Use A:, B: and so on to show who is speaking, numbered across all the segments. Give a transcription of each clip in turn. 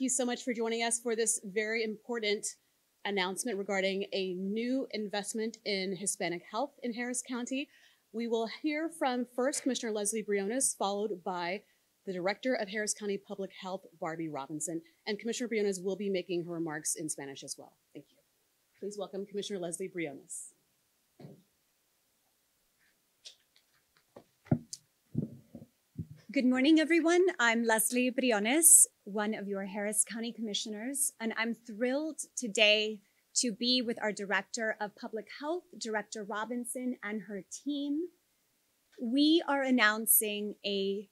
A: you so much for joining us for this very important announcement regarding a new investment in Hispanic health in Harris County. We will hear from first Commissioner Lesley Briones, followed by the Director of Harris County Public Health, Barbie Robinson. And Commissioner Briones will be making her remarks in Spanish as well. Thank you. Please welcome Commissioner Lesley Briones.
B: Good morning, everyone. I'm Lesley Briones, one of your Harris County Commissioners, and I'm thrilled today to be with our Director of Public Health, Director Robinson, and her team. We are announcing an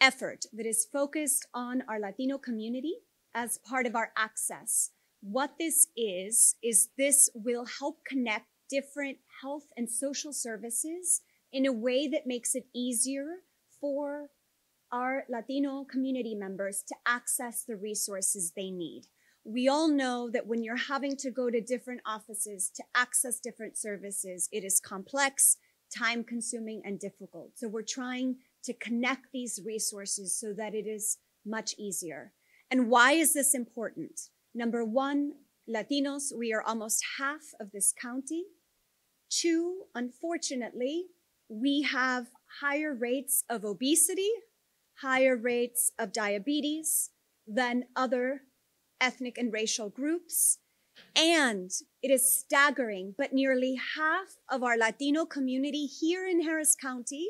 B: effort that is focused on our Latino community as part of our access. What this is this will help connect different health and social services in a way that makes it easier for our Latino community members to access the resources they need. We all know that when you're having to go to different offices to access different services, it is complex, time-consuming, and difficult. So we're trying to connect these resources so that it is much easier. And why is this important? Number one, Latinos, we are almost half of this county. Two, unfortunately, we have higher rates of obesity, higher rates of diabetes than other ethnic and racial groups. And it is staggering, but nearly half of our Latino community here in Harris County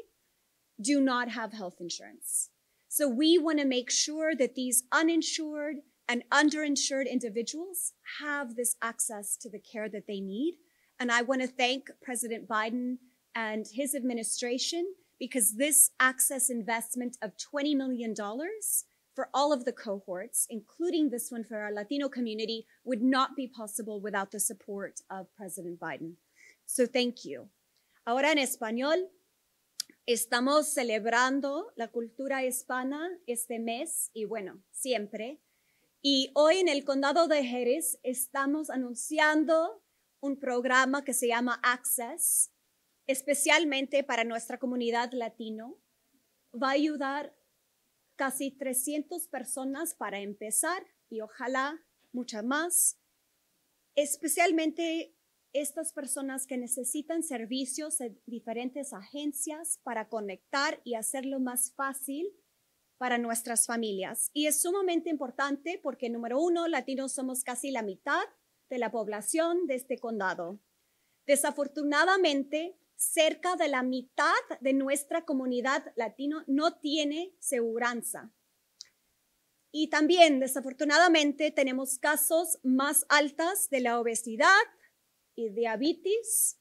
B: do not have health insurance. So we want to make sure that these uninsured and underinsured individuals have this access to the care that they need. And I want to thank President Biden and his administration because this access investment of $20 million for all of the cohorts, including this one for our Latino community, would not be possible without the support of President Biden. So thank you. Ahora en español, estamos celebrando la cultura hispana este mes y bueno, siempre. Y hoy en el condado de Harris estamos anunciando un programa que se llama Access, especialmente para nuestra comunidad latino. Va a ayudar casi 300 personas para empezar y ojalá muchas más, especialmente estas personas que necesitan servicios de diferentes agencias para conectar y hacerlo más fácil para nuestras familias. Y es sumamente importante porque, número uno, latinos somos casi la mitad de la población de este condado. Desafortunadamente, cerca de la mitad de nuestra comunidad latino no tiene seguranza. Y también, desafortunadamente, tenemos casos más altos de la obesidad y diabetes.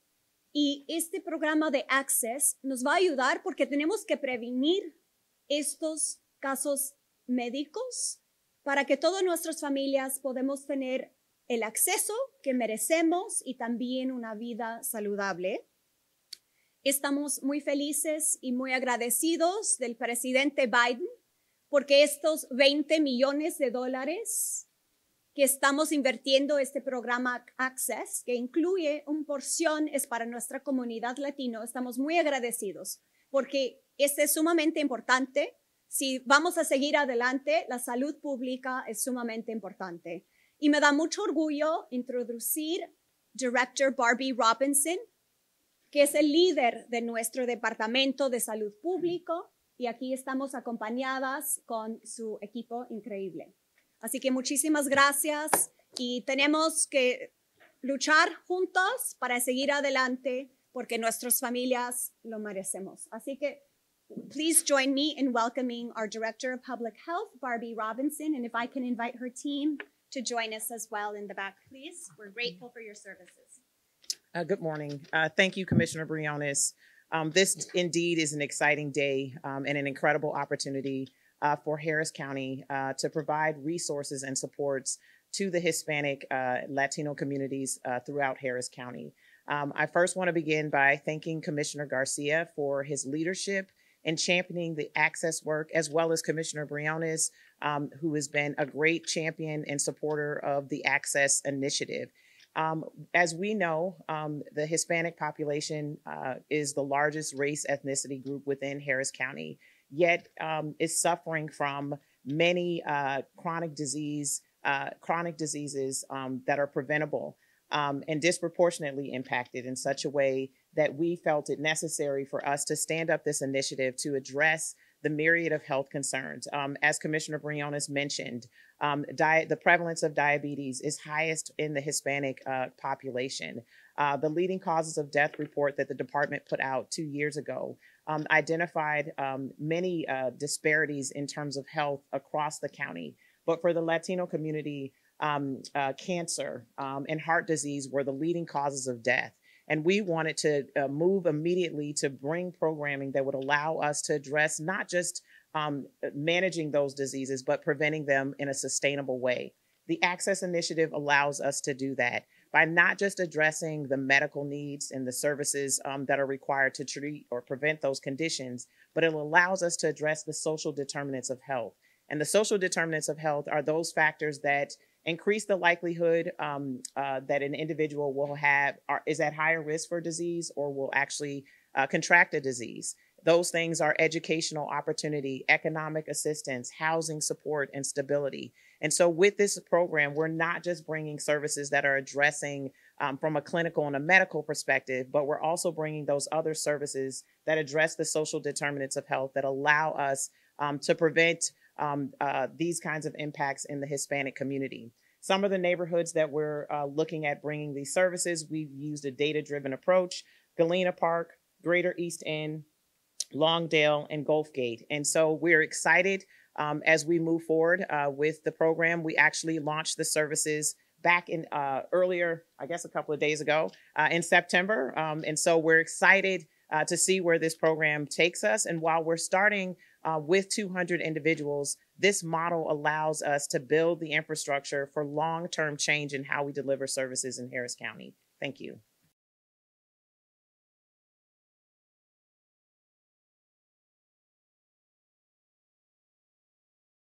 B: Y este programa de Access nos va a ayudar porque tenemos que prevenir estos casos médicos para que todas nuestras familias podamos tener el acceso que merecemos y también una vida saludable. Estamos muy felices y muy agradecidos del presidente Biden porque estos $20 millones que estamos invirtiendo en este programa Access, que incluye una porción, es para nuestra comunidad latino. Estamos muy agradecidos porque este es sumamente importante. Si vamos a seguir adelante, la salud pública es sumamente importante. Y me da mucho orgullo introducir Director Barbie Robinson, que es el líder de nuestro Departamento de Salud Pública, y aquí estamos acompañadas con su equipo increíble. Así que muchísimas gracias y tenemos que luchar juntos para seguir adelante porque nuestras familias lo merecemos. Así que please join me in welcoming our Director of Public Health, Barbie Robinson, and if I can invite her team to join us as well in the back, please. We're grateful for your services.
C: Good morning. Thank you, Commissioner Briones. This indeed is an exciting day and an incredible opportunity for Harris County to provide resources and supports to the Hispanic Latino communities throughout Harris County. I first want to begin by thanking Commissioner Garcia for his leadership in championing the access work, as well as Commissioner Briones, who has been a great champion and supporter of the Access Initiative. As we know, the Hispanic population is the largest race ethnicity group within Harris County, yet is suffering from many chronic diseases that are preventable and disproportionately impacted in such a way that we felt it necessary for us to stand up this initiative to address the myriad of health concerns. As Commissioner Briones mentioned, the prevalence of diabetes is highest in the Hispanic population. The leading causes of death report that the department put out 2 years ago identified many disparities in terms of health across the county. But for the Latino community, cancer and heart disease were the leading causes of death. And we wanted to move immediately to bring programming that would allow us to address not just managing those diseases, but preventing them in a sustainable way. The Access Initiative allows us to do that by not just addressing the medical needs and the services that are required to treat or prevent those conditions, but it allows us to address the social determinants of health. And the social determinants of health are those factors that increase the likelihood that an individual is at higher risk for disease or will actually contract a disease. Those things are educational opportunity, economic assistance, housing support, and stability. And so with this program, we're not just bringing services that are addressing from a clinical and a medical perspective, but we're also bringing those other services that address the social determinants of health that allow us to prevent these kinds of impacts in the Hispanic community. Some of the neighborhoods that we're looking at bringing these services, we've used a data-driven approach: Galena Park, Greater East End, Longdale, and Gulfgate. And so we're excited as we move forward with the program. We actually launched the services back in earlier, I guess a couple of days ago in September. And so we're excited to see where this program takes us. And while we're starting with 200 individuals, this model allows us to build the infrastructure for long-term change in how we deliver services in Harris County. Thank you.